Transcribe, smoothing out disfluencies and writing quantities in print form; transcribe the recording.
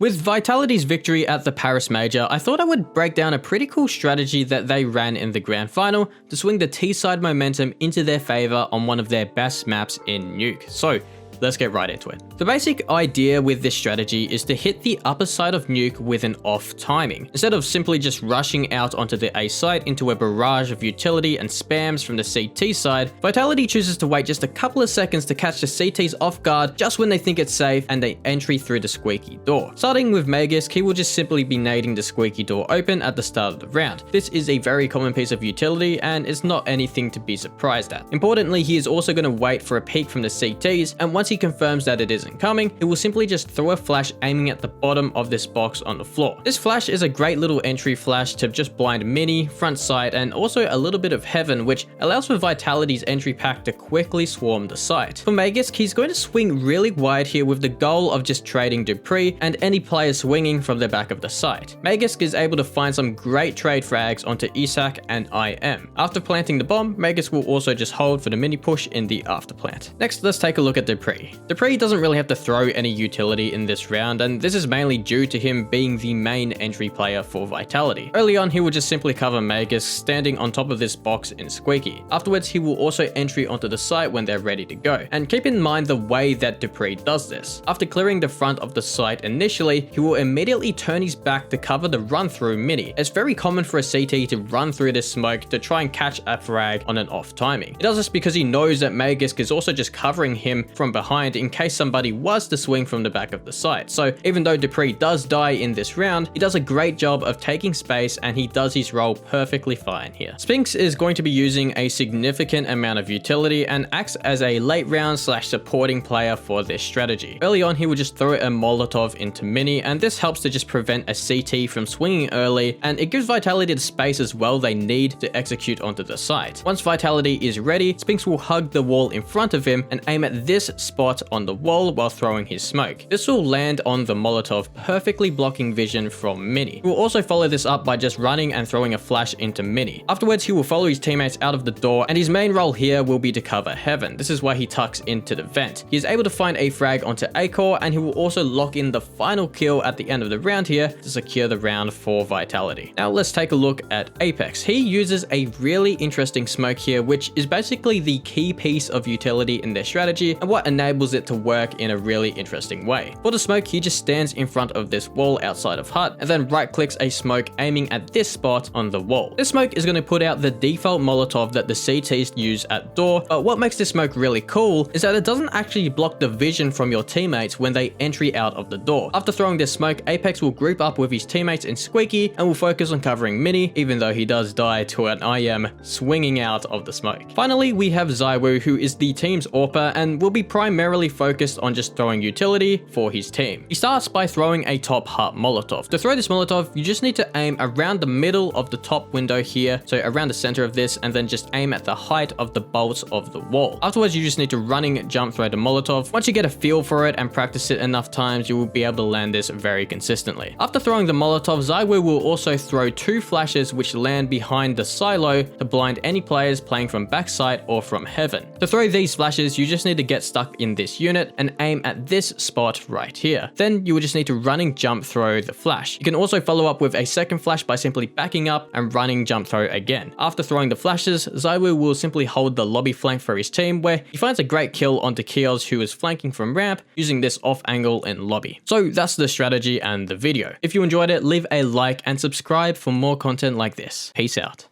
With Vitality's victory at the Paris Major, I thought I would break down a pretty cool strategy that they ran in the grand final to swing the T-side momentum into their favor on one of their best maps in Nuke. So let's get right into it. The basic idea with this strategy is to hit the upper side of Nuke with an off timing. Instead of simply just rushing out onto the A site into a barrage of utility and spams from the CT side, Vitality chooses to wait just a couple of seconds to catch the CTs off guard just when they think it's safe and they entry through the squeaky door. Starting with Magisk, he will just simply be nading the squeaky door open at the start of the round. This is a very common piece of utility and it's not anything to be surprised at. Importantly, he is also going to wait for a peek from the CTs, and once he confirms that it isn't coming, he will simply just throw a flash aiming at the bottom of this box on the floor. This flash is a great little entry flash to just blind Mini, front sight, and also a little bit of Heaven, which allows for Vitality's entry pack to quickly swarm the site. For Magisk, he's going to swing really wide here with the goal of just trading Dupree and any player swinging from the back of the site. Magisk is able to find some great trade frags onto Isak and IM. After planting the bomb, Magisk will also just hold for the mini push in the after plant. Next, let's take a look at Dupree. Dupree doesn't really have to throw any utility in this round, and this is mainly due to him being the main entry player for Vitality. Early on, he will just simply cover Magisk standing on top of this box in Squeaky. Afterwards, he will also entry onto the site when they're ready to go. And keep in mind the way that Dupree does this. After clearing the front of the site initially, he will immediately turn his back to cover the run-through Mini. It's very common for a CT to run through this smoke to try and catch a frag on an off timing. He does this because he knows that Magisk is also just covering him from behind in case somebody was to swing from the back of the site. So even though Dupree does die in this round, he does a great job of taking space and he does his role perfectly fine here. Spinx is going to be using a significant amount of utility and acts as a late round / supporting player for this strategy. Early on, he will just throw a Molotov into Mini, and this helps to just prevent a CT from swinging early, and it gives Vitality the space as well they need to execute onto the site. Once Vitality is ready, Spinx will hug the wall in front of him and aim at this spot on the wall while throwing his smoke. This will land on the Molotov, perfectly blocking vision from Mini. He will also follow this up by just running and throwing a flash into Mini. Afterwards, he will follow his teammates out of the door, and his main role here will be to cover Heaven. This is why he tucks into the vent. He is able to find a frag onto A-core, and he will also lock in the final kill at the end of the round here to secure the round for Vitality. Now let's take a look at Apex. He uses a really interesting smoke here, which is basically the key piece of utility in their strategy and what enables it to work in a really interesting way. For the smoke, he just stands in front of this wall outside of hut and then right clicks a smoke aiming at this spot on the wall. This smoke is going to put out the default Molotov that the CTs use at door, but what makes this smoke really cool is that it doesn't actually block the vision from your teammates when they entry out of the door. After throwing this smoke, Apex will group up with his teammates in Squeaky and will focus on covering Mini, even though he does die to an IM swinging out of the smoke. Finally, we have Zywoo, who is the team's AWPer and will be primarily focused on just throwing utility for his team. He starts by throwing a top hut Molotov. To throw this Molotov, you just need to aim around the middle of the top window here, so around the center of this, and then just aim at the height of the bolts of the wall. Afterwards, you just need to running jump throw the Molotov. Once you get a feel for it and practice it enough times, you will be able to land this very consistently. After throwing the Molotov, Zywoo will also throw two flashes which land behind the silo to blind any players playing from backside or from Heaven. To throw these flashes, you just need to get stuck in this unit and aim at this spot right here. Then you will just need to running jump throw the flash. You can also follow up with a second flash by simply backing up and running jump throw again. After throwing the flashes, Zywoo will simply hold the lobby flank for his team, where he finds a great kill onto Kios, who is flanking from ramp using this off angle in lobby. So that's the strategy and the video. If you enjoyed it, leave a like and subscribe for more content like this. Peace out.